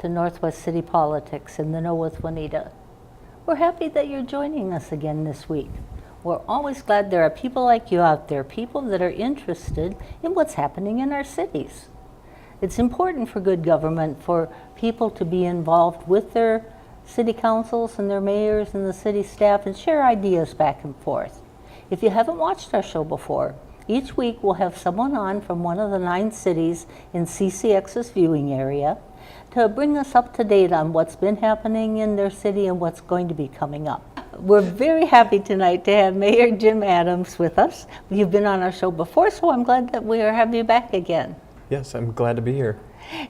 To Northwest City Politics in the Know with Juanita. We're happy that you're joining us again this week. We're always glad there are people like you out there, people that are interested in what's happening in our cities. It's important for good government for people to be involved with their city councils and their mayors and the city staff and share ideas back and forth. If you haven't watched our show before, each week we'll have someone on from one of the 9 cities in CCX's viewing area to bring us up to date on what's been happening in their city and what's going to be coming up. We're very happy tonight to have Mayor Jim Adams with us. You've been on our show before, so I'm glad that we have you back again. Yes, I'm glad to be here.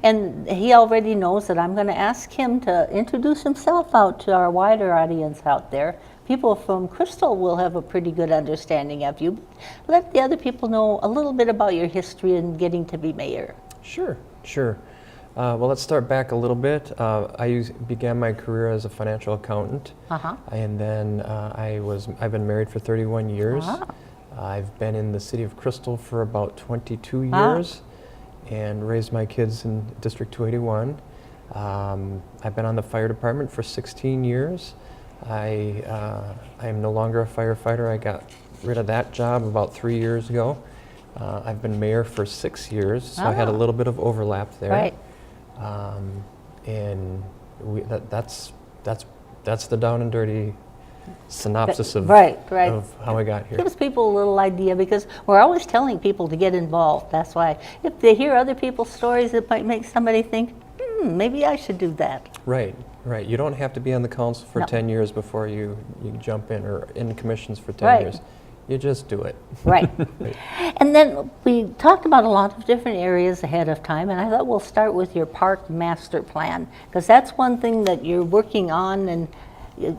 And he already knows that I'm going to ask him to introduce himself out to our wider audience out there. People from Crystal will have a pretty good understanding of you. Let the other people know a little bit about your history in getting to be mayor. Sure. Well, let's start back a little bit. I began my career as a financial accountant, and then I've been married for 31 years. I've been in the city of Crystal for about 22 years, and raised my kids in District 281. I've been on the fire department for 16 years. I am no longer a firefighter. I got rid of that job about 3 years ago. I've been mayor for 6 years, so I had a little bit of overlap there. Right. And that's the down and dirty synopsis of how I got here. Gives people a little idea, because we're always telling people to get involved. That's why if they hear other people's stories, it might make somebody think, maybe I should do that. Right. You don't have to be on the council for 10 years before you jump in, or in commissions for 10 years. You just do it. Right. And then we talked about a lot of different areas ahead of time, and I thought we'll start with your park master plan, because that's one thing that you're working on, and you've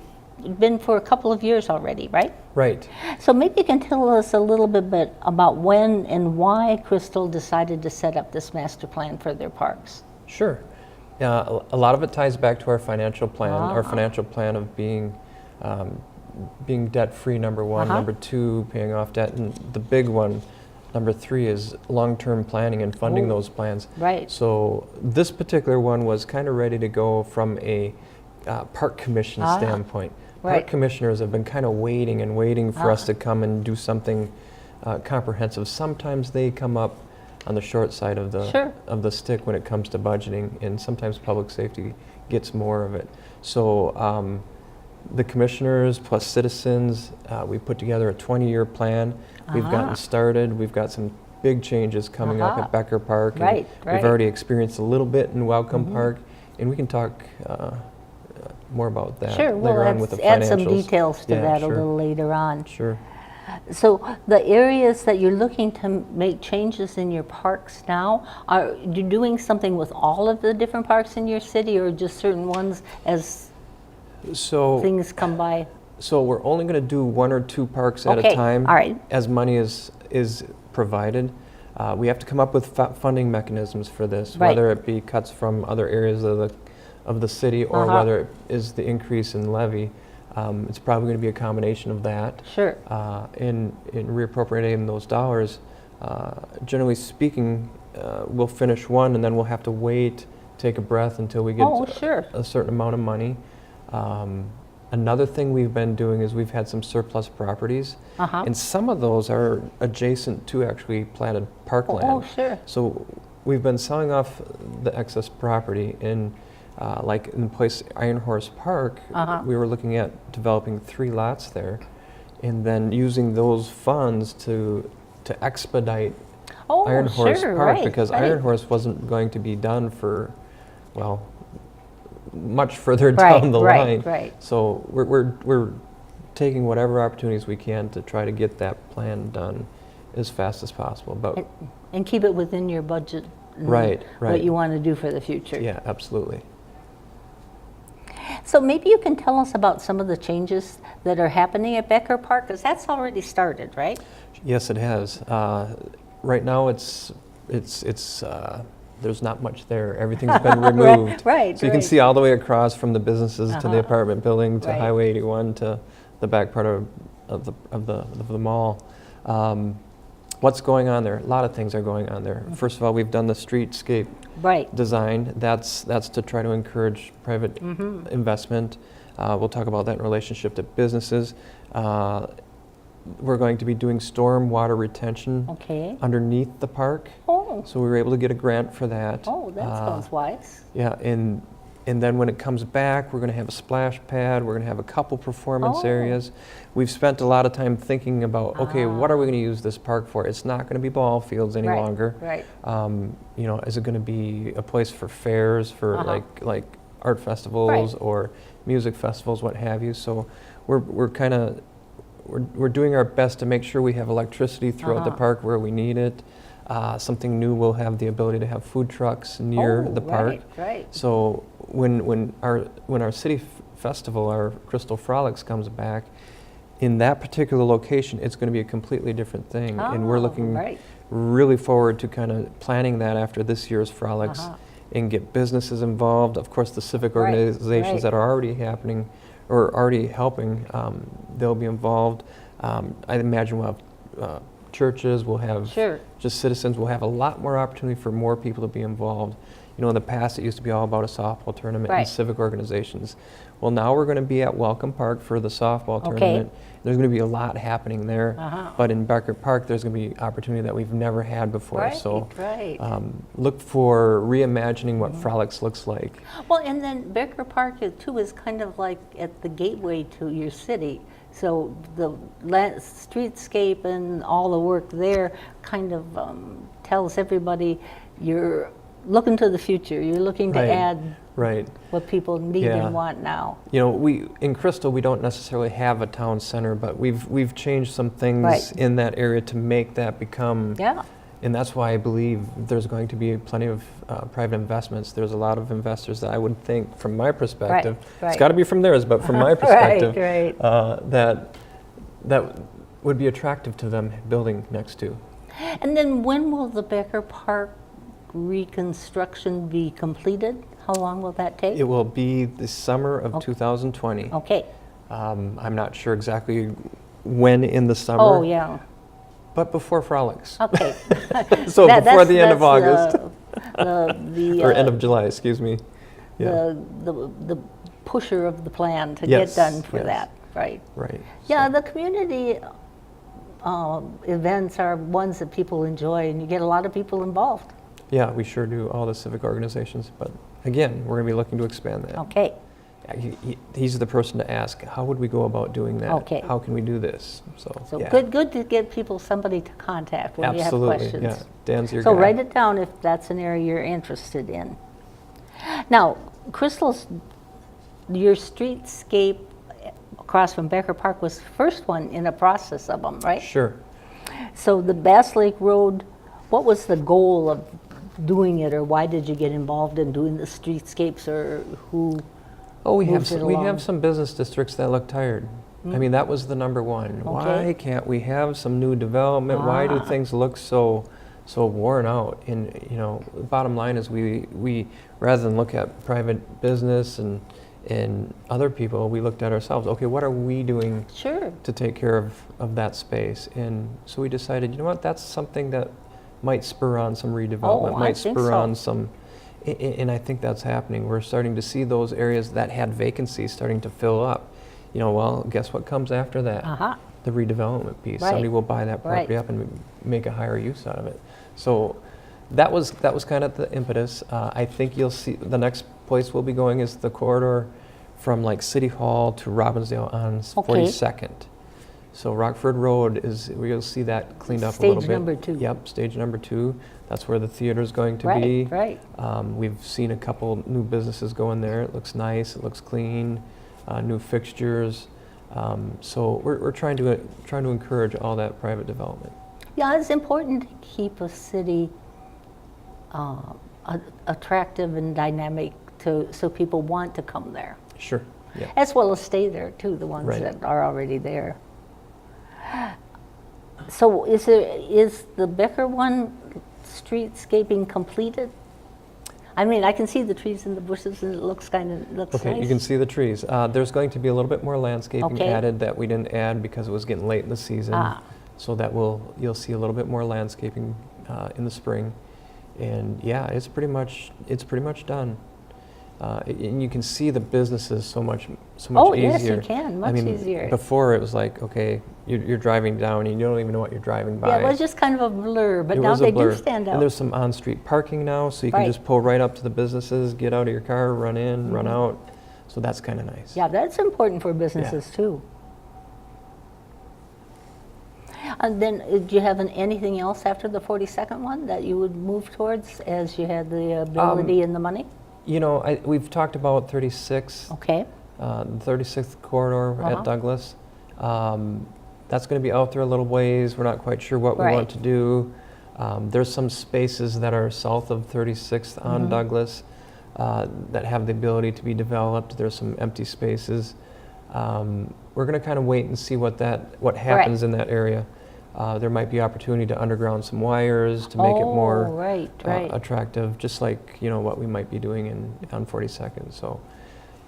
been for a couple of years already, right? Right. So maybe you can tell us a little bit about when and why Crystal decided to set up this master plan for their parks. Sure. A lot of it ties back to our financial plan, our financial plan of being debt-free, number one, number 2, paying off debt, and the big one, number 3, is long-term planning and funding those plans. Right. So this particular one was kind of ready to go from a park commission standpoint. Park commissioners have been kind of waiting for us to come and do something comprehensive. Sometimes they come up on the short side of the stick when it comes to budgeting, and sometimes public safety gets more of it. So the commissioners plus citizens, we put together a 20-year plan. We've gotten started. We've got some big changes coming up at Becker Park. We've already experienced a little bit in Welcome Park, and we can talk more about that later on with the financials. Add some details to that a little later on. Sure. So the areas that you're looking to make changes in your parks now, are you doing something with all of the different parks in your city, or just certain ones as things come by? So we're only going to do 1 or 2 parks at a time, as money is provided. We have to come up with funding mechanisms for this, whether it be cuts from other areas of the city, or whether it is the increase in levy. It's probably going to be a combination of that. Sure. In reappropriating those dollars, generally speaking, we'll finish one, and then we'll have to wait, take a breath until we get a certain amount of money. Another thing we've been doing is we've had some surplus properties, and some of those are adjacent to actually platted parkland. So we've been selling off the excess property, and like in the place Iron Horse Park, we were looking at developing 3 lots there, and then using those funds to expedite Iron Horse Park, because Iron Horse wasn't going to be done for, well, much further down the line. So we're taking whatever opportunities we can to try to get that plan done as fast as possible. But and keep it within your budget. What you want to do for the future. Yeah, absolutely. So maybe you can tell us about some of the changes that are happening at Becker Park, because that's already started, right? Yes, it has. Right now, it's there's not much there. Everything's been removed. So you can see all the way across from the businesses to the apartment building to Highway 81 to the back part of the mall. What's going on there? A lot of things are going on there. First of all, we've done the streetscape design. That's to try to encourage private investment. We'll talk about that in relationship to businesses. We're going to be doing storm water retention underneath the park. So we were able to get a grant for that. Oh, that sounds wise. Yeah, and then when it comes back, we're going to have a splash pad. We're going to have a couple performance areas. We've spent a lot of time thinking about, okay, what are we going to use this park for? It's not going to be ball fields any longer. Right. You know, is it going to be a place for fairs, for like art festivals or music festivals, what have you? So we're kind of we're doing our best to make sure we have electricity throughout the park where we need it. Something new, we'll have the ability to have food trucks near the park. So when our city festival, our Crystal Frolics comes back, in that particular location, it's going to be a completely different thing. And we're looking really forward to kind of planning that after this year's Frolics and get businesses involved. Of course, the civic organizations that are already happening or already helping, they'll be involved. I imagine we'll have churches, we'll have just citizens, we'll have a lot more opportunity for more people to be involved. You know, in the past it used to be all about a softball tournament and civic organizations. Well, now we're going to be at Welcome Park for the softball tournament. There's going to be a lot happening there, but in Becker Park there's going to be opportunity that we've never had before. So look for reimagining what Frolics looks like. Well, and then Becker Park too is kind of like at the gateway to your city. So the streetscape and all the work there kind of tells everybody you're looking to the future. You're looking to add what people need and want now. You know, in Crystal we don't necessarily have a town center, but we've changed some things in that area to make that become. And that's why I believe there's going to be plenty of private investments. There's a lot of investors that I would think, from my perspective, it's got to be from theirs, but from my perspective, that would be attractive to them building next to. And then when will the Becker Park reconstruction be completed? How long will that take? It will be the summer of 2020. I'm not sure exactly when in the summer. But before Frolics. So before the end of August. Or end of July, excuse me. The pusher of the plan to get done for that. Yeah, the community events are ones that people enjoy, and you get a lot of people involved. Yeah, we sure do, all the civic organizations. But again, we're going to be looking to expand that. He's the person to ask, how would we go about doing that? How can we do this? So good to get people somebody to contact when you have questions. Dan's your guy. So write it down if that's an area you're interested in. Now, Crystal's, your streetscape across from Becker Park was the first one in a process of them, right? Sure. So the Bass Lake Road, what was the goal of doing it, or why did you get involved in doing the streetscapes, or who? Oh, we have some business districts that look tired. I mean, that was the number one. Why can't we have some new development? Why do things look so worn out? And you know, the bottom line is we rather than look at private business and other people, we looked at ourselves. Okay, what are we doing to take care of that space? And so we decided, you know what, that's something that might spur on some redevelopment, might spur on some. And I think that's happening. We're starting to see those areas that had vacancies starting to fill up. You know, well, guess what comes after that? The redevelopment piece. Somebody will buy that property up and make a higher use out of it. So that was kind of the impetus. I think you'll see the next place we'll be going is the corridor from like City Hall to Robbinsdale on 42nd. So Rockford Road is, you'll see that cleaned up a little bit. Stage number 2. Yep, stage number 2. That's where the theater is going to be. We've seen a couple new businesses go in there. It looks nice. It looks clean. New fixtures. So we're trying to encourage all that private development. Yeah, it's important to keep a city attractive and dynamic so people want to come there. Sure. Yeah. As well as stay there too, the ones that are already there. So is the Becker one streetscaping completed? I mean, I can see the trees and the bushes, and it looks nice. You can see the trees. There's going to be a little bit more landscaping added that we didn't add because it was getting late in the season. so that you'll see a little bit more landscaping in the spring. And yeah, it's pretty much done. And you can see the businesses so much easier. Oh yes, you can, much easier. Before it was like, okay, you're driving down and you don't even know what you're driving by. Yeah, it was just kind of a blur, but now they do stand out. And there's some on-street parking now, so you can just pull right up to the businesses, get out of your car, run in, run out. So that's kind of nice. Yeah, that's important for businesses too. And then, do you have anything else after the 42nd one that you would move towards as you had the ability and the money? You know, we've talked about 36. Okay. The 36th corridor at Douglas. That's going to be out there a little ways. We're not quite sure what we want to do. There's some spaces that are south of 36th on Douglas that have the ability to be developed. There's some empty spaces. We're going to kind of wait and see what happens in that area. There might be opportunity to underground some wires to make it more attractive, just like what we might be doing on 42nd. So,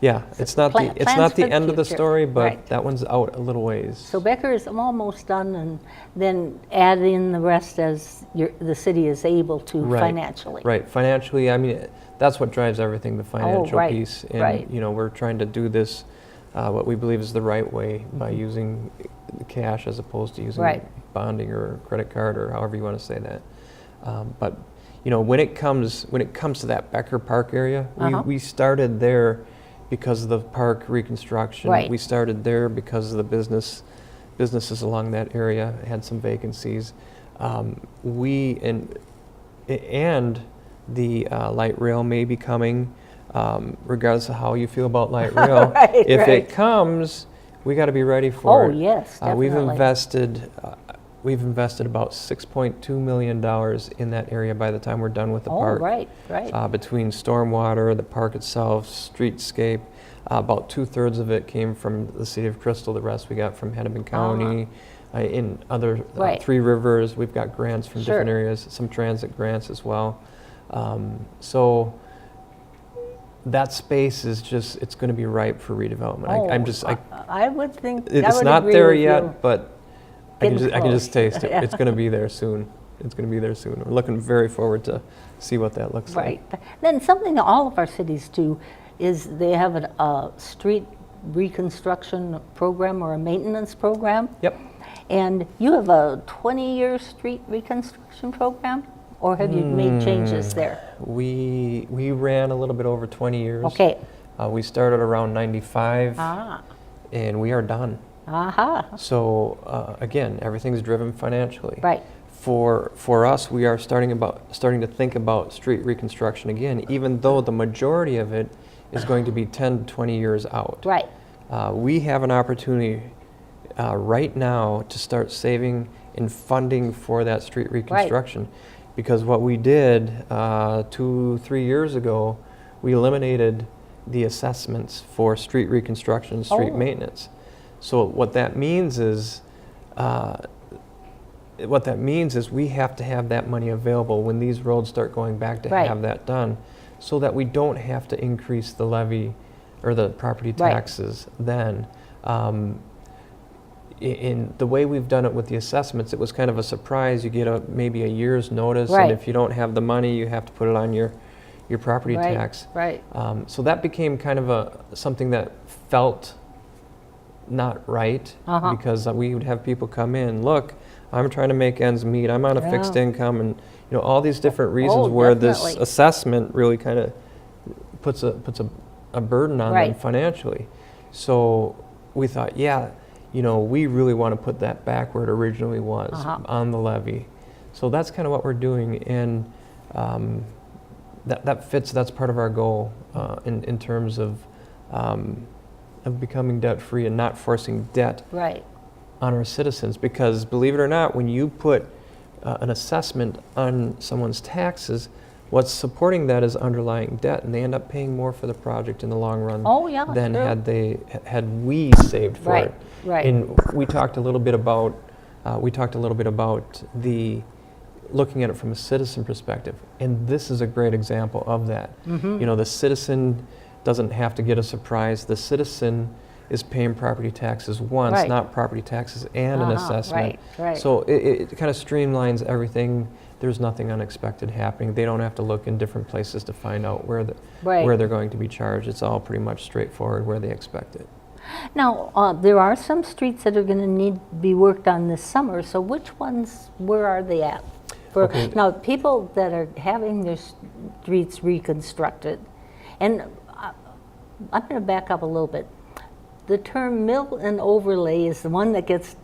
yeah, it's not the end of the story, but that one's out a little ways. So Becker is almost done, and then add in the rest as the city is able to financially. Right, financially. I mean, that's what drives everything, the financial piece. And we're trying to do this what we believe is the right way by using cash as opposed to using bonding or credit card or however you want to say that. But when it comes to that Becker Park area, we started there because of the park reconstruction. We started there because of the businesses along that area had some vacancies. And the light rail may be coming. Regardless of how you feel about light rail, if it comes, we got to be ready for it. Oh yes, definitely. We've invested about $6.2 million in that area by the time we're done with the park. Between stormwater, the park itself, Streetscape, about 2/3 of it came from the city of Crystal. The rest we got from Hennepin County. In other Three Rivers, we've got grants from different areas, some transit grants as well. So that space is it's going to be ripe for redevelopment. I would think it's not there yet, but I can just taste it. It's going to be there soon. It's going to be there soon. We're looking very forward to see what that looks like. Then something that all of our cities do is they have a street reconstruction program or a maintenance program. Yep. And you have a 20-year street reconstruction program? Or have you made changes there? We ran a little bit over 20 years. Okay. We started around 95, and we are done. So again, everything's driven financially. For us, we are starting to think about street reconstruction again, even though the majority of it is going to be 10 to 20 years out. We have an opportunity right now to start saving and funding for that street reconstruction. Because what we did 2-3 years ago, we eliminated the assessments for street reconstruction, street maintenance. So what that means is we have to have that money available when these roads start going back to have that done, so that we don't have to increase the levy or the property taxes then. In the way we've done it with the assessments, it was kind of a surprise. You get maybe a year's notice, and if you don't have the money, you have to put it on your property tax. So that became kind of something that felt not right, because we would have people come in, look, I'm trying to make ends meet, I'm on a fixed income, and all these different reasons where this assessment really kind of puts a burden on them financially. So we thought, we really want to put that back where it originally was, on the levee. So that's kind of what we're doing, and that's part of our goal in terms of becoming debt-free and not forcing debt on our citizens. Because believe it or not, when you put an assessment on someone's taxes, what's supporting that is underlying debt, and they end up paying more for the project in the long run than had we saved for it. And we talked a little bit about the looking at it from a citizen perspective, and this is a great example of that. The citizen doesn't have to get a surprise. The citizen is paying property taxes once, Right. not property taxes and an assessment. Right. So it kind of streamlines everything. There's nothing unexpected happening. They don't have to look in different places to find out where they're going to be charged. It's all pretty much straightforward where they expect it. Now, there are some streets that are going to need to be worked on this summer, so which ones, where are they at? Now, people that are having their streets reconstructed, and I'm going to back up a little bit. The term mill and overlay is the one that gets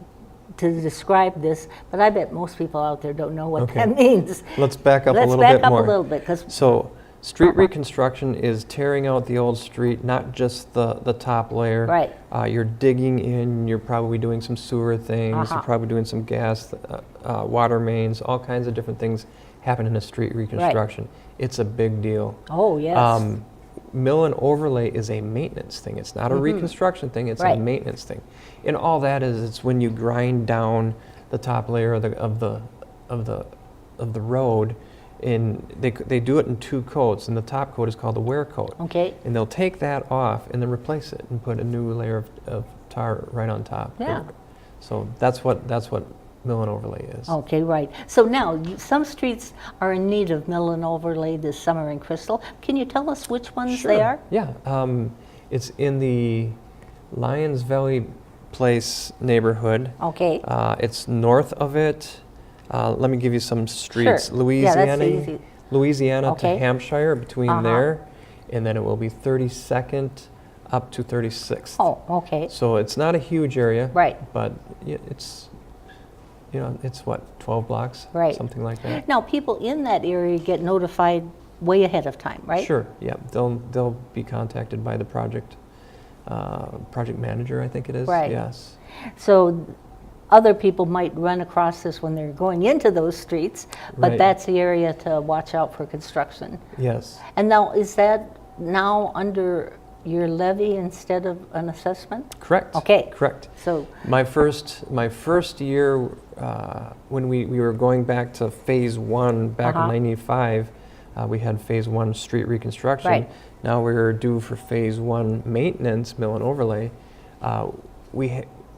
to describe this, but I bet most people out there don't know what that means. Let's back up a little bit more. Let's back up a little bit. So, street reconstruction is tearing out the old street, not just the top layer. Right. You're digging in, you're probably doing some sewer things, you're probably doing some gas, water mains, all kinds of different things happen in a street reconstruction. Right. It's a big deal. Oh, yes. Mill and overlay is a maintenance thing. It's not a reconstruction thing, it's a maintenance thing. And all that is, it's when you grind down the top layer of the road. They do it in 2 coats, and the top coat is called the wear coat. Okay. And they'll take that off and then replace it and put a new layer of tar right on top. Yeah. So that's what mill and overlay is. Okay, right. So now, some streets are in need of mill and overlay this summer in Crystal. Can you tell us which ones they are? Yeah. It's in the Lions Valley Place neighborhood. Okay. It's north of it. Let me give you some streets. Sure. Louisiana to Hampshire, between there, and then it will be 32nd up to 36th. Oh, okay. So it's not a huge area, right? But it's it's what, 12 blocks, right? Something like that. Now, people in that area get notified way ahead of time, right? Sure. Yeah, they'll be contacted by the project manager, I think it is. Right. Yes. So other people might run across this when they're going into those streets, but that's the area to watch out for construction. Yes. And now, is that now under your levy instead of an assessment? Correct. Okay. Correct. So my first year, when we were going back to phase 1 back in '95, we had phase 1 street reconstruction. Right. Now we're due for phase 1 maintenance, mill and overlay.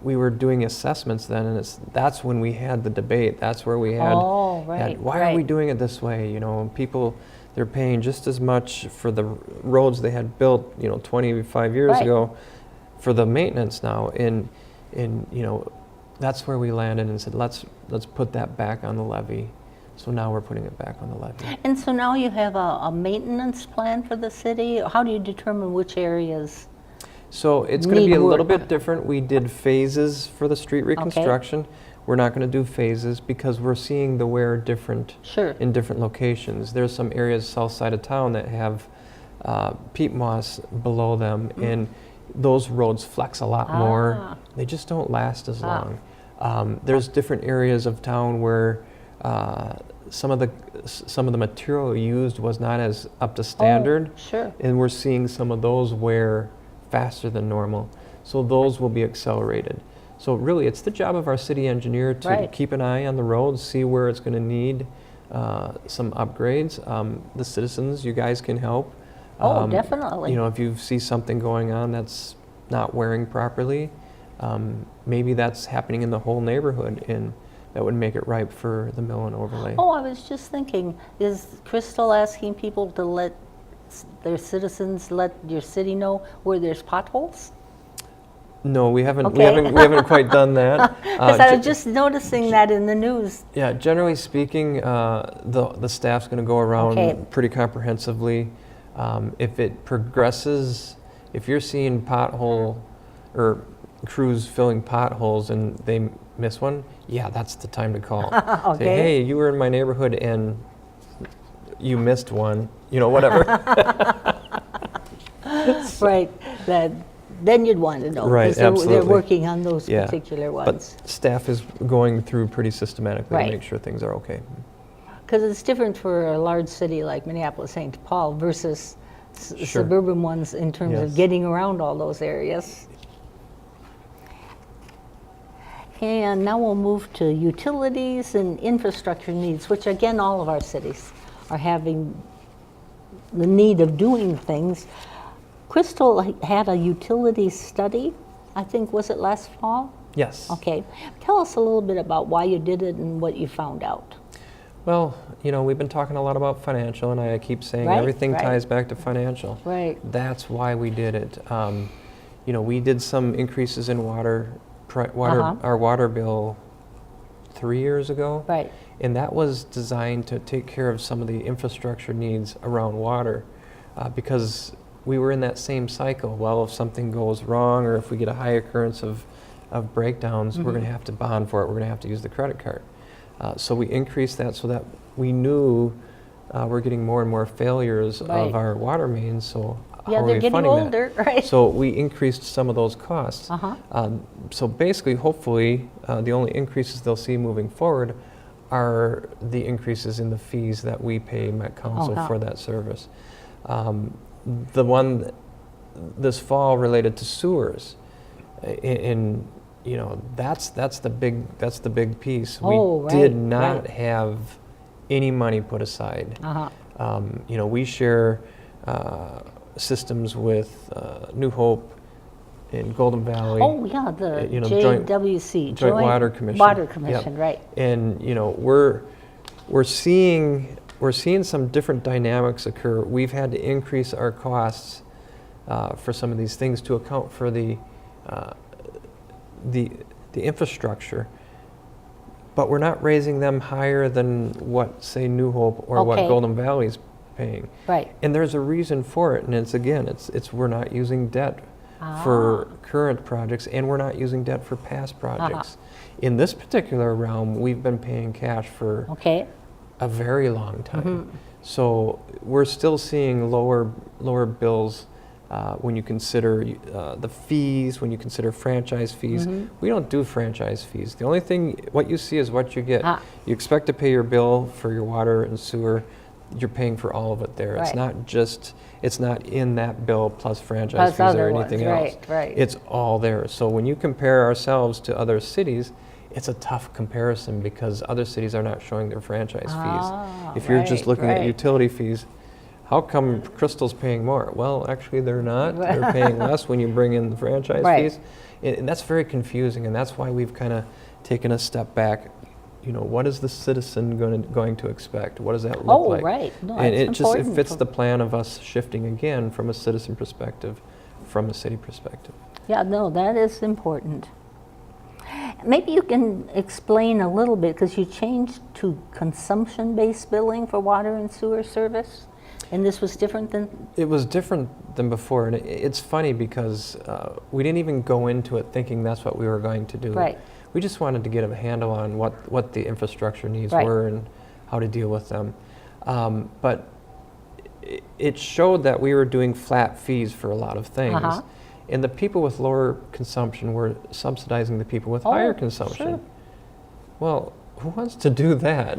We were doing assessments then, and that's when we had the debate. That's where we had, why are we doing it this way? People, they're paying just as much for the roads they had built, 25 years ago, for the maintenance now. And that's where we landed and said, let's put that back on the levy. So now we're putting it back on the levy. And so now you have a maintenance plan for the city. How do you determine which areas? So it's going to be a little bit different. We did phases for the street reconstruction. Okay. We're not going to do phases because we're seeing the wear different in different locations. There's some areas south side of town that have peat moss below them, and those roads flex a lot more. They just don't last as long. There's different areas of town where some of the material used was not as up to standard, and we're seeing some of those wear faster than normal. So those will be accelerated. So really, it's the job of our city engineer to keep an eye on the roads, see where it's going to need some upgrades. The citizens, you guys can help. Definitely. If you see something going on that's not wearing properly, maybe that's happening in the whole neighborhood, and that would make it ripe for the mill and overlay. Oh, I was just thinking, is Crystal asking people to let their citizens let your city know where there's potholes? No, we haven't. We haven't quite done that. Because I was just noticing that in the news. Yeah, generally speaking, the staff's going to go around pretty comprehensively. If it progresses, if you're seeing pothole or crews filling potholes and they miss one, that's the time to call. Say, hey, you were in my neighborhood and you missed one. Whatever. Right. Then you'd want to know. Right, absolutely. They're working on those particular ones. But staff is going through pretty systematically to make sure things are okay. Because it's different for a large city like Minneapolis, St. Paul versus suburban ones in terms of getting around all those areas. And now we'll move to utilities and infrastructure needs, which again, all of our cities are having the need of doing things. Crystal had a utility study I think, was it last fall? Yes. Okay. Tell us a little bit about why you did it and what you found out. Well, we've been talking a lot about financial, and I keep saying everything ties back to financial. Right. That's why we did it. We did some increases in our water bill 3 years ago. Right. And that was designed to take care of some of the infrastructure needs around water, because we were in that same cycle. Well, if something goes wrong or if we get a high occurrence of breakdowns, we're going to have to bond for it. We're going to have to use the credit card. So we increased that so that we knew we're getting more and more failures of our water mains. So yeah, they're getting older, right? So we increased some of those costs. So basically, hopefully, the only increases they'll see moving forward are the increases in the fees that we pay Met Council for that service. The one this fall related to sewers, that's the big piece. We did not have any money put aside. We share systems with New Hope in Golden Valley. Oh yeah, the JWC, Joint Water Commission. Water Commission, right? And we're seeing some different dynamics occur. We've had to increase our costs for some of these things to account for the infrastructure, but we're not raising them higher than what, say, New Hope or what Golden Valley's paying. Right. And there's a reason for it, and it's we're not using debt for current projects, and we're not using debt for past projects. In this particular realm, we've been paying cash for a very long time. So we're still seeing lower bills when you consider the fees, when you consider franchise fees. We don't do franchise fees. The only thing, what you see is what you get. You expect to pay your bill for your water and sewer. You're paying for all of it there. It's not in that bill plus franchise fees or anything else. It's all there. So when you compare ourselves to other cities, it's a tough comparison because other cities are not showing their franchise fees. If you're just looking at utility fees, how come Crystal's paying more? Well, actually they're not. They're paying less when you bring in the franchise fees. And that's very confusing, and that's why we've kind of taken a step back. What is the citizen going to expect? What does that look like? No, and it fits the plan of us shifting again from a citizen perspective, from a city perspective. Yeah, no, that is important. Maybe you can explain a little bit, because you changed to consumption-based billing for water and sewer service, and this was different than? It was different than before, and it's funny because we didn't even go into it thinking that's what we were going to do. Right. We just wanted to get a handle on what the infrastructure needs were and how to deal with them. But it showed that we were doing flat fees for a lot of things. And the people with lower consumption were subsidizing the people with higher consumption. Sure. Well, who wants to do that?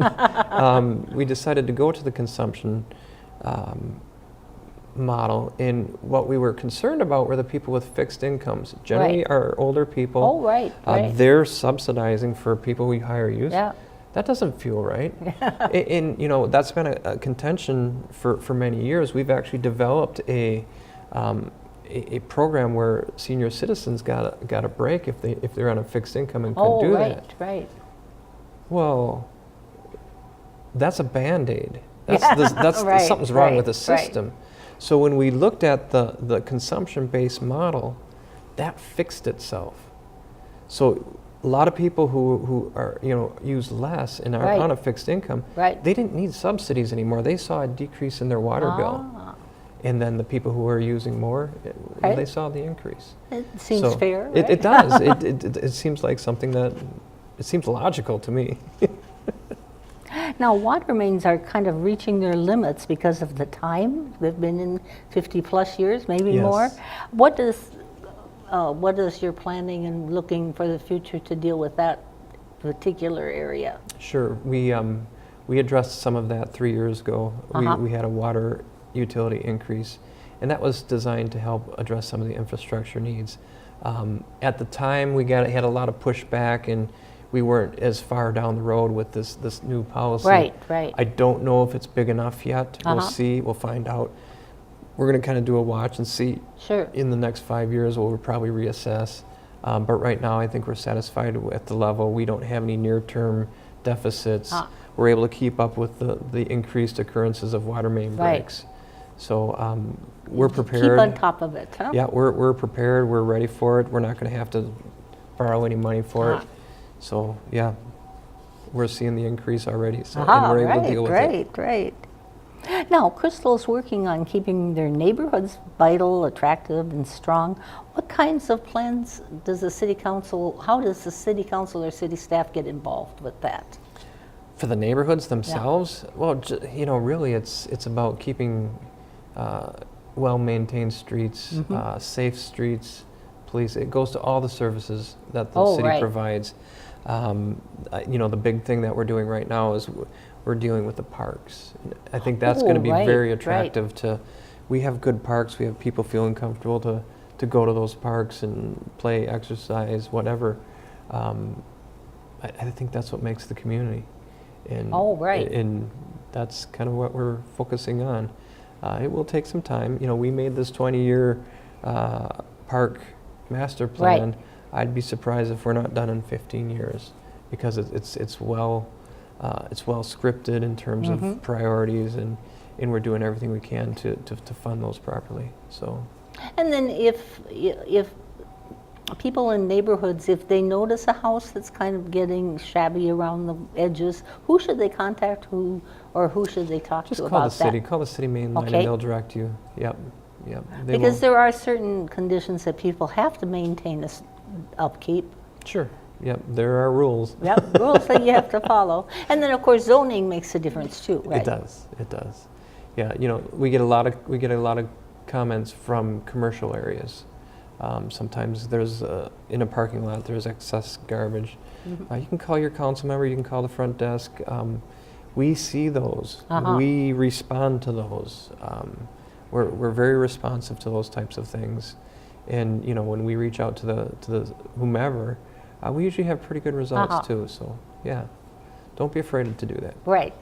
We decided to go to the consumption model, and what we were concerned about were the people with fixed incomes. Generally, our older people. They're subsidizing for people we hire use. That doesn't feel right. And that's been a contention for many years. We've actually developed a program where senior citizens got a break if they're on a fixed income and couldn't do that. Well, that's a Band-Aid. That's something's wrong with the system. So when we looked at the consumption-based model, that fixed itself. So a lot of people who are use less and are on a fixed income, they didn't need subsidies anymore. They saw a decrease in their water bill. And then the people who are using more, they saw the increase. It seems fair. It does. It seems like something it seems logical to me. Now, water mains are kind of reaching their limits because of the time. They've been in 50 plus years, maybe more. What is your planning and looking for the future to deal with that particular area? Sure. We addressed some of that 3 years ago. We had a water utility increase, and that was designed to help address some of the infrastructure needs. At the time, we had a lot of pushback, and we weren't as far down the road with this new policy. Right. I don't know if it's big enough yet. We'll see. We'll find out. We're going to kind of do a watch and see. Sure. In the next 5 years, we'll probably reassess. But right now, I think we're satisfied with the level. We don't have any near-term deficits. We're able to keep up with the increased occurrences of water main breaks. So we're prepared. Keep on top of it, huh? Yeah, we're prepared. We're ready for it. We're not going to have to borrow any money for it. So yeah, we're seeing the increase already. So and we're able to deal with it. Great. Now, Crystal's working on keeping their neighborhoods vital, attractive, and strong. What kinds of plans does the city council, how does the city council or city staff get involved with that? For the neighborhoods themselves, well, you know, really it's about keeping well-maintained streets, safe streets, police. It goes to all the services that the city provides. You know, the big thing that we're doing right now is we're dealing with the parks. I think that's going to be very attractive to, we have good parks, we have people feeling comfortable to go to those parks and play, exercise, whatever. I think that's what makes the community. And, and that's kind of what we're focusing on. It will take some time. You know, we made this 20-year park master plan. I'd be surprised if we're not done in 15 years because it's well scripted in terms of priorities, and we're doing everything we can to fund those properly. So. And then if people in neighborhoods, if they notice a house that's kind of getting shabby around the edges, who should they contact? Who should they talk to about that? Just call the city. Call the city main line, and they'll direct you. Yep. Because there are certain conditions that people have to maintain upkeep. Sure. Yep, there are rules. Yep, rules that you have to follow. And then, of course, zoning makes a difference too, right? It does. It does. Yeah, you know, we get a lot of comments from commercial areas. Sometimes there's in a parking lot there's excess garbage. You can call your council member. You can call the front desk. We see those. We respond to those. We're very responsive to those types of things. And you know, when we reach out to the whomever, we usually have pretty good results too. So yeah, don't be afraid to do that. Right.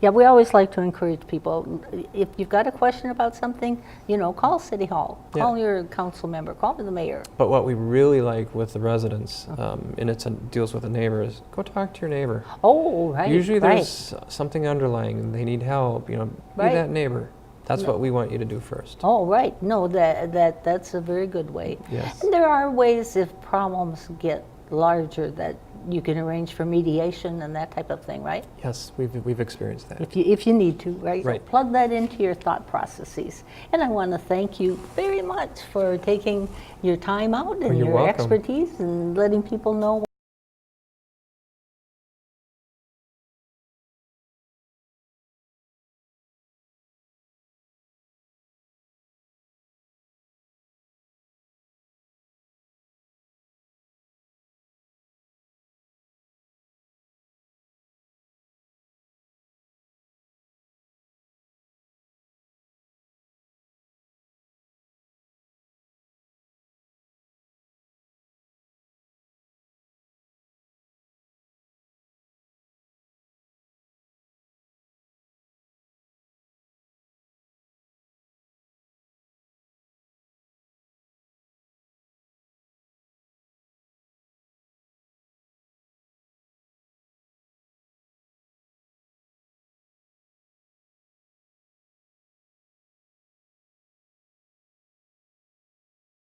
Yeah, we always like to encourage people. If you've got a question about something, you know, call City Hall, call your council member, call the mayor. But what we really like with the residents, and it deals with the neighbors, go talk to your neighbor. Oh, right. Usually there's something underlying and they need help. You know, be that neighbor. That's what we want you to do first. Oh, right. No, that's a very good way. Yes. And there are ways, if problems get larger, that you can arrange for mediation and that type of thing, right? Yes, we've experienced that. If you need to, right? Right. So plug that into your thought processes. And I want to thank you very much for taking your time out and your welcome. expertise and letting people know